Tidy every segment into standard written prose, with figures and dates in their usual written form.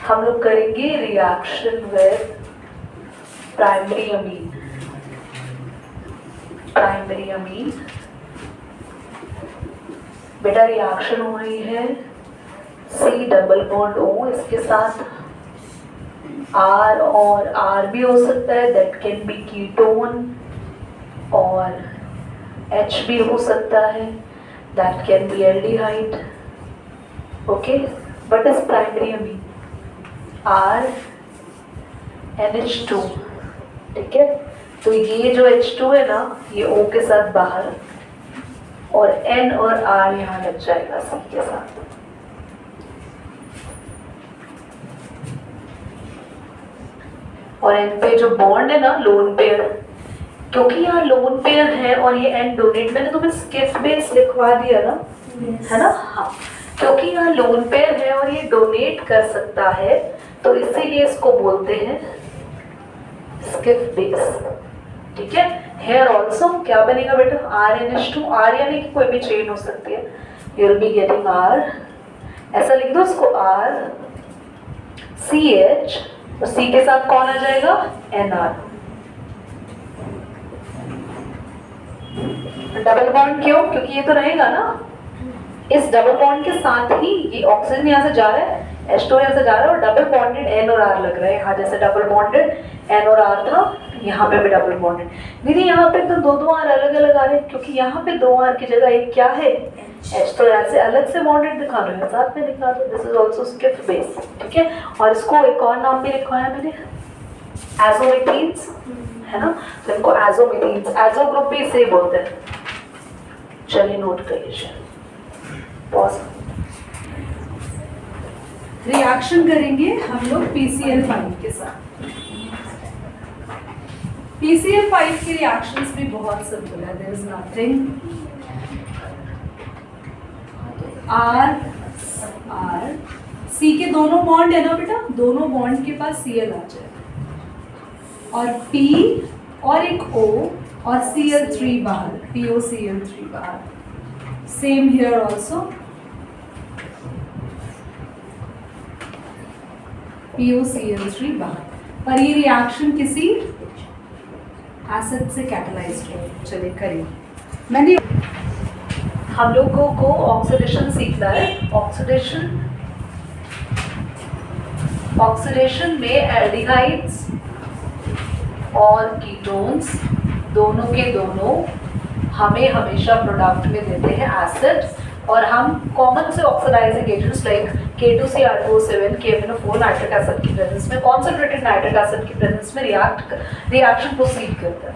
हम लोग करेंगे reaction with primary amine. Primary amine बेटा रिएक्शन हो रही है C डबल बॉन्ड O, इसके साथ R और R भी हो सकता है, दैट कैन बी कीटोन, और H भी हो सकता है, that can be aldehyde. Okay, but is primary amine R NH2, ठीक है। तो ये जो H2 है ना, ये O के साथ बाहर, और N और R यहाँ लग जाएगा C के साथ। और N पे जो बॉन्ड है ना, लोन पेयर, क्योंकि यहाँ लोन पेयर है और ये N डोनेट, मैंने तुम्हें स्किफ बेस लिखवा दिया ना, है ना। हाँ, क्योंकि यहाँ लोन पेयर है और ये डोनेट कर सकता है, तो इसीलिए इसको बोलते हैं स्किफ बेस, ठीक है। हेयर ऑल्सो क्या बनेगा बेटा, RNH2, R यानी कि कोई भी चेन हो सकती है, you will be getting R, ऐसा लिख दो इसको R CH, और C के साथ कौन आ जाएगा, NR। डबल बॉन्ड क्यों, क्योंकि ये तो रहेगा ना, इस डबल बॉन्ड के साथ ही ये ऑक्सीजन यहाँ से जा रहा है, H2 यहाँ से जा रहा है, और डबल बॉन्डेड N और R लग रहा है यहाँ, जैसे डबल बॉन्डेड N और R था, यहाँ पे भी डबल बॉन्डेड। दीदी यहाँ पे तो दो R अलग अलग आ रहे हैं, क्योंकि यहाँ पे 2 R की जगह एक क्या है, H, तो यहाँ से अलग से बॉन्डेड दिखा रहे हैं, साथ में दिखा दो, this is also Schiff base, ठीक है। और इसको एक और नाम भी लिखवाया मैंने, एजोमेथीन्स, है ना, तो इनको एजोमेथीन्स, एजो ग्रुप भी इसे बोलते हैं। चलिए नोट कर लीजिए, पॉज। रिएक्शन करेंगे हम लोग PCl5 के साथ। PCl5 के रिएक्शंस भी बहुत सिंपल है, there is nothing. R C के दोनों बॉन्ड है ना बेटा, दोनों बॉन्ड के पास Cl आ जाएगा, और P और एक O और Cl3 बाहर, POCl3 बाहर। सेम हियर ऑल्सो, POCl3 बाहर, पर ये रिएक्शन किसी एसिड से कैटलाइज्ड है। चलिए करिए, मैंने हम लोगों को ऑक्सीडेशन सीखना है। ऑक्सीडेशन में एल्डिहाइड्स और कीटोन्स दोनों के दोनों हमें हमेशा प्रोडक्ट में देते हैं एसिड, और हम कॉमन से oxidising agents like K2CR2O7 KMnO4 nitric acid की प्रेजेंस में, कॉन्सेंट्रेटेड नाइट्रिक एसिड की प्रेजेंस में रिएक्शन प्रोसीड करता है।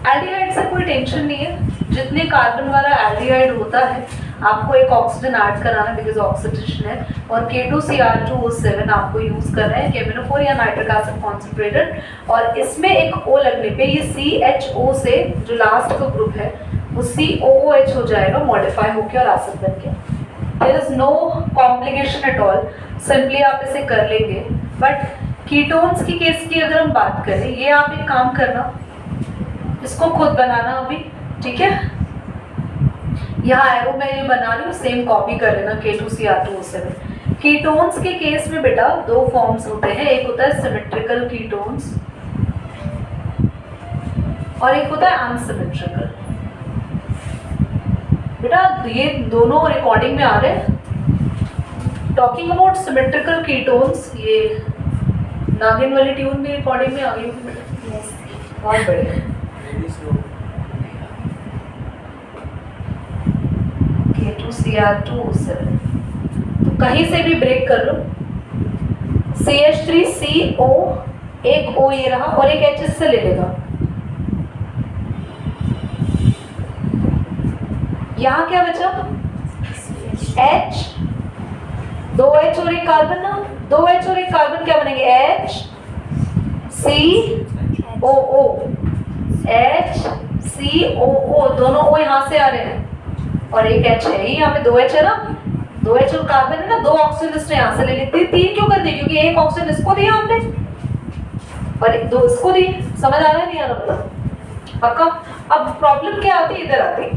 एल्डिहाइड से कोई टेंशन नहीं है, जितने कार्बन वाला एल्डिहाइड होता है आपको एक ऑक्सीजन ऐड कराना, बिकॉज ऑक्सीडेशन है, और K2CR2O7 आपको यूज कर रहे हैं KMnO4 या नाइट्रिक एसिड कॉन्सेंट्रेटेड, और इसमें एक O लगने पे ये CHO से जो लास्ट का ग्रुप है वो COOH हो जाएगा, मॉडिफाई होके और एसिड बन के। There is no complication at all, simply आप इसे कर लेंगे। बट कीटोन्स की केस की अगर हम बात करें, ये आप एक काम करना, इसको खुद बनाना अभी, ठीक है। यहाँ एरो मैं ये बना रही हूँ, सेम कॉपी कर लेना K2CR2O7। कीटोन्स के केस में बेटा 2 फॉर्म्स होते हैं, एक होता है सिमेट्रिकल कीटोन्स और एक होता है अनसिमेट्रिकल। बेटा ये दोनों रिकॉर्डिंग में आ रहे हैं। टॉकिंग अबाउट सिमेट्रिकल कीटोन्स, ये नागिन वाली ट्यून भी रिकॉर्डिंग में आ गई थी बेटा, बहुत बढ़िया। K2CR2O7, तो कहीं से भी ब्रेक कर लो, CH3CO, एक O ये रहा और एक H से ले लेगा। यहाँ क्या बचा, H, 2 H और एक कार्बन ना, 2 H और एक कार्बन क्या बनेंगे, HCOO, HCOO, दोनों O यहाँ से आ रहे हैं, और एक H है ही, यहाँ पे 2 H है ना, 2 H और कार्बन है ना, 2 ऑक्सीजन इसने यहाँ से ले ली, 3 क्यों कर दी, क्योंकि एक ऑक्सीजन इसको दिया हमने और 2 इसको दी। समझ आ रहा है नहीं आ रहा पक्का। अब प्रॉब्लम क्या आती है, इधर आती है,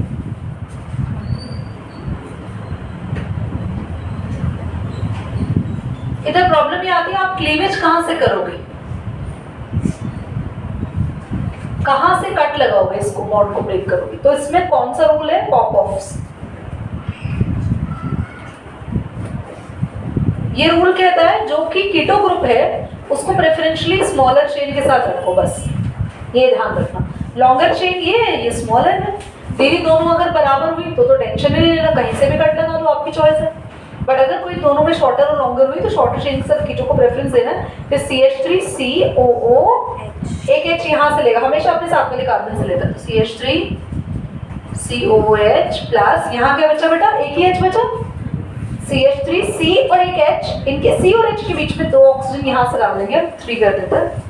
इधर प्रॉब्लम ये आती है आप क्लीवेज कहां से करोगे, कहां से कट लगाओगे, इसको बॉन्ड को ब्रेक करोगे। तो इसमें कौन सा रूल है, पॉप ऑफ्स। ये रूल कहता है जो कि कीटो ग्रुप है उसको प्रेफरेंशियली स्मॉलर चेन के साथ रखो, बस ये ध्यान रखना। लॉन्गर चेन ये स्मॉलर है, तेरी दोनों अगर बराबर हुई तो टेंशन नहीं लेना, कहीं से भी कट लगा दो, आपकी चॉइस है। बट अगर कोई दोनों में शॉर्टर और लॉन्गर हुई तो शॉर्टर चेन के साथ कीटो को प्रेफरेंस देना है। फिर CH3COO एक H यहाँ से लेगा, हमेशा अपने साथ वाले कार्बन से लेता है। CH3COOH प्लस यहाँ क्या बचा बेटा, एक ही H बचा, CH3C और एक H, इनके C और H के बीच में 2 ऑक्सीजन यहाँ से डाल देंगे, 3 कर देते हैं।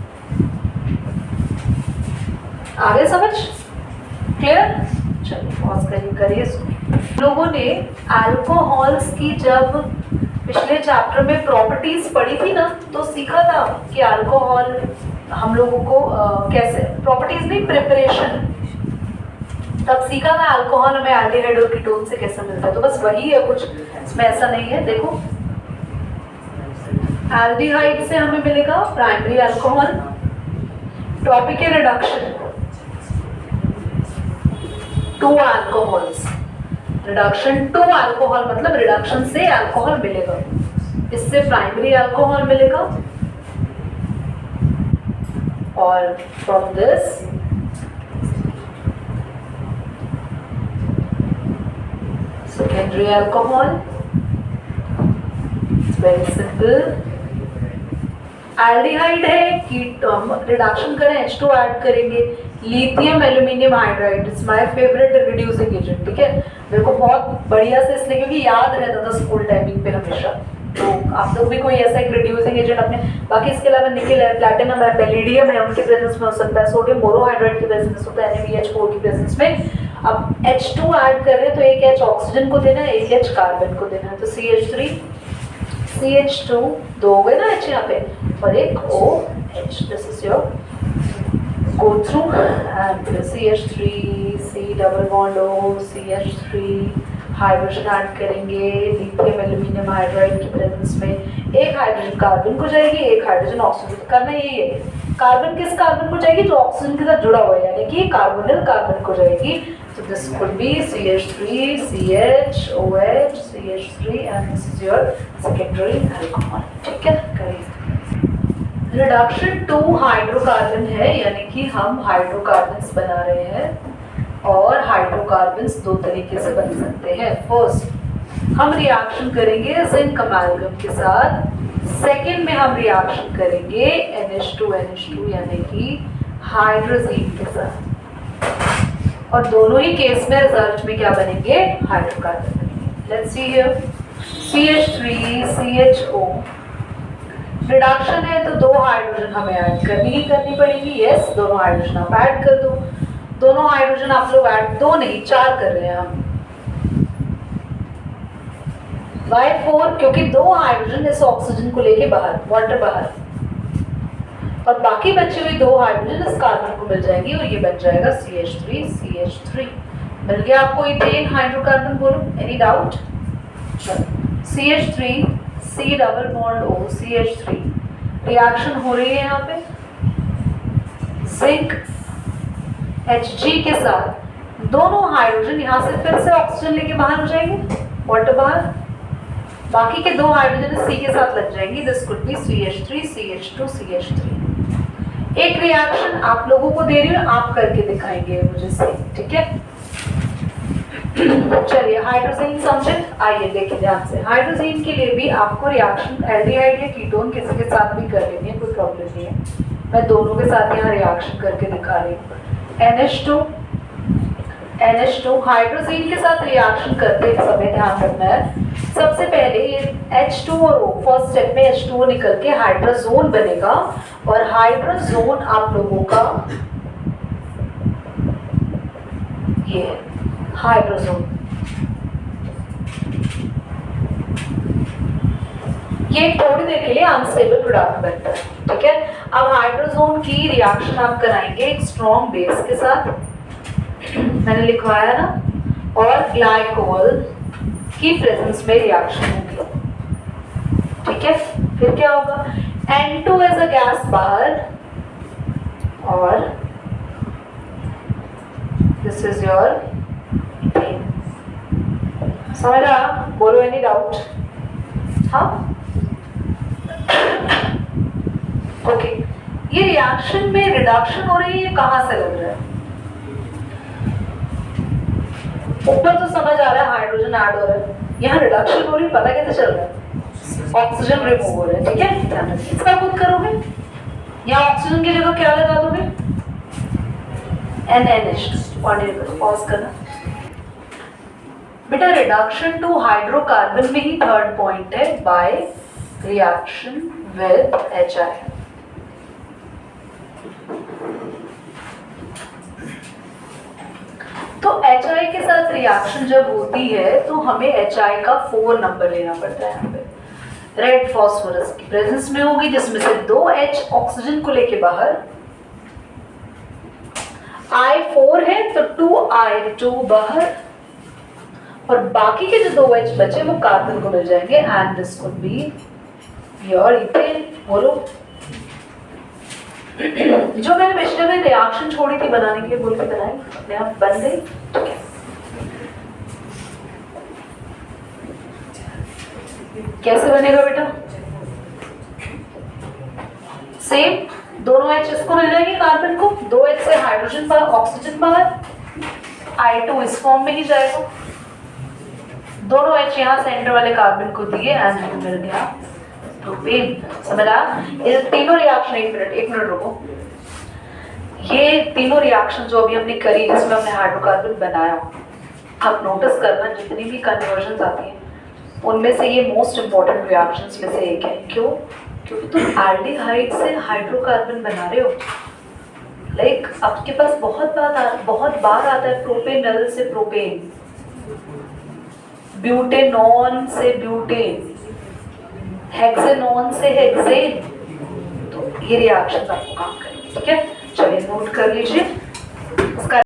आगे समझ क्लियर? चलिए पॉज करिए इसको। लोगों ने अल्कोहल्स की जब पिछले चैप्टर में प्रॉपर्टीज पढ़ी थी ना, तो सीखा था कि अल्कोहल हम लोगों को कैसे, प्रॉपर्टीज नहीं प्रिपरेशन, तब सीखा था अल्कोहल हमें एल्डिहाइड और कीटोन से कैसे मिलता है। तो बस वही है, कुछ इसमें ऐसा नहीं है। देखो एल्डिहाइड से हमें मिलेगा प्राइमरी अल्कोहल, टॉपिक है रिडक्शन, 2 अल्कोहल्स, रिडक्शन 2 अल्कोहल मतलब रिडक्शन से अल्कोहल मिलेगा, इससे प्राइमरी अल्कोहल मिलेगा, और from this secondary alcohol. Very simple, aldehyde है कि रिडक्शन करें H2 ऐड करेंगे, lithium aluminium hydride is my favourite reducing agent. ठीक है, मेरे को बहुत बढ़िया से इसलिए क्योंकि याद रहता था स्कूल टाइमिंग पे हमेशा। तो आप लोग भी कोई ऐसा एक रिड्यूसिंग एजेंट अपने, बाकी इसके अलावा निकेल है, प्लैटिनम है, बेरिलियम है, उनके प्रेजेंस में हो सकता है, सोडियम बोरोहाइड्राइड की प्रेजेंस होता है, NaBH4 की प्रेजेंस में। अब H2 ऐड कर रहे हैं तो एक H ऑक्सीजन को देना है, एक H कार्बन को देना है, तो CH3 CH2 2 हो गए ना H यहाँ पे, और एक OH। This is your go through and CH3 C double bond O CH3 hydrogen add करेंगे, लिथियम एल्यूमिनियम हाइड्राइड की प्रेजेंस में एक हाइड्रोजन कार्बन को जाएगी, एक हाइड्रोजन ऑक्सीजन। करना यही है, कार्बन किस कार्बन को जाएगी, जो ऑक्सीजन के साथ जुड़ा हुआ है, यानी कि कार्बोनिल कार्बन को जाएगी। तो this could be CH3 CH OH CH3 and this is your secondary alcohol. ठीक है, करिए। रिडक्शन 2 हाइड्रोकार्बन है, यानी कि हम हाइड्रोकार्बन्स बना रहे हैं, और हाइड्रोकार्बन्स 2 तरीके से बन सकते हैं। फर्स्ट हम रिएक्शन करेंगे जिंक अमैल्गम के साथ, सेकंड में हम रिएक्शन करेंगे NH2 यानी कि हाइड्रोजीन के साथ, और दोनों ही केस में रिजल्ट में क्या बनेंगे, हाइड्रोकार्बन बनेंगे। Let's see here CH3 CHO reduction है तो 2 हाइड्रोजन हमें ऐड करनी पड़ेगी। यस, दोनों हाइड्रोजन आप ऐड कर दो, दोनों हाइड्रोजन आप लोग ऐड 2 नहीं 4 कर रहे हैं हम। Why 4? क्योंकि 2 हाइड्रोजन इस ऑक्सीजन को लेके बाहर, वाटर बाहर, और बाकी बची हुई 2 हाइड्रोजन इस कार्बन को मिल जाएंगी, और ये बन जाएगा CH3 CH3। मिल गया आपको इथेन हाइड्रोकार्बन, बोलो any doubt? CH3 C double bond O CH3 reaction हो रही है यहाँ पे जिंक Hg के साथ, दोनों हाइड्रोजन यहाँ से फिर से ऑक्सीजन लेके बाहर हो जाएंगे, वाटर बाहर, बाकी के 2 हाइड्रोजन C के साथ लग जाएंगी। This could be CH3 CH2 CH3। एक रिएक्शन आप लोगों को दे रही हूँ, आप करके दिखाएंगे मुझे से, ठीक है? चलिए हाइड्रोजीन समझे, आइए देखिए ध्यान से। हाइड्रोजीन के लिए भी आपको रिएक्शन एल्डिहाइड या कीटोन किसी के साथ भी कर लेनी है, कोई प्रॉब्लम नहीं है। मैं दोनों के साथ यहाँ रिएक्शन करके दिखा रही हूँ। NH2 हाइड्रोजीन के साथ रिएक्शन करते समय ध्यान रखना है, सबसे पहले ये H2 और O, फर्स्ट स्टेप में H2O निकल के हाइड्रोजोन बनेगा, और हाइड्रोजोन आप लोगों का ये है हाइड्रोजोन। ये थोड़ी देर के लिए अनस्टेबल प्रोडक्ट बनता है, ठीक है? अब हाइड्रोजोन की रिएक्शन आप कराएंगे एक स्ट्रॉन्ग बेस के साथ, मैंने लिखवाया ना, और ग्लाइकोल की प्रेजेंस में रिएक्शन होगी, ठीक है? फिर क्या होगा, N2 एज अ गैस बाहर और दिस इज योर इथेन। समझ रहा, बोलो एनी डाउट? हाँ ओके। ये रिएक्शन में रिडक्शन हो रही है, ये कहाँ से लग रहा है? ऊपर तो समझ आ रहा है हाइड्रोजन ऐड हो रहा है, यहाँ रिडक्शन हो रही है, पता कैसे चल रहा है? ऑक्सीजन रिमूव हो रहा है, ठीक है? ध्यान रखिए, इसका खुद करोगे, यहाँ ऑक्सीजन की जगह क्या लगा दोगे? NaNH2। पॉज करना बेटा। रिडक्शन टू हाइड्रोकार्बन में ही थर्ड पॉइंट है, बाय रिएक्शन विद HI। तो HI के साथ रिएक्शन जब होती है तो हमें HI का 4 नंबर लेना पड़ता है। यहाँ पे रेड फॉस्फोरस की प्रेजेंस में होगी, जिसमें से 2H ऑक्सीजन को लेके बाहर, I4 है तो 2I2 बाहर, और बाकी के जो 2H बचे वो कार्बन को मिल जाएंगे, and this could be your ethane. बोलो जो मैंने पिछले में रिएक्शन छोड़ी थी बनाने के लिए, बोल के बनाई, अपने आप बन गई, ठीक है? कैसे बनेगा बेटा? सेम, दोनों H इसको मिल जाएंगे कार्बन को, 2H से हाइड्रोजन बाहर, ऑक्सीजन बाहर, I2 इस फॉर्म में ही जाएगा, दोनों H यहाँ सेंटर वाले कार्बन को दिए, एंड मिल गया प्रोपेन। समझ आ? ये तीनों रिएक्शन, एक मिनट रुको, ये तीनों रिएक्शन जो अभी हमने करी, जिसमें हमने हाइड्रोकार्बन बनाया, आप नोटिस करना जितनी भी कन्वर्जन्स आती हैं उनमें से ये मोस्ट इंपॉर्टेंट रिएक्शंस में से एक है। क्यों? क्योंकि तुम एल्डिहाइड से हाइड्रोकार्बन बना रहे हो। लाइक आपके पास बहुत बार आता है प्रोपेनल से प्रोपेन, ब्यूटेनॉन से ब्यूटेन, हेक्सेनॉन से हेक्सेन। तो ये रिएक्शन आपको काम करेंगे, ठीक है? चलिए नोट कर लीजिए इसका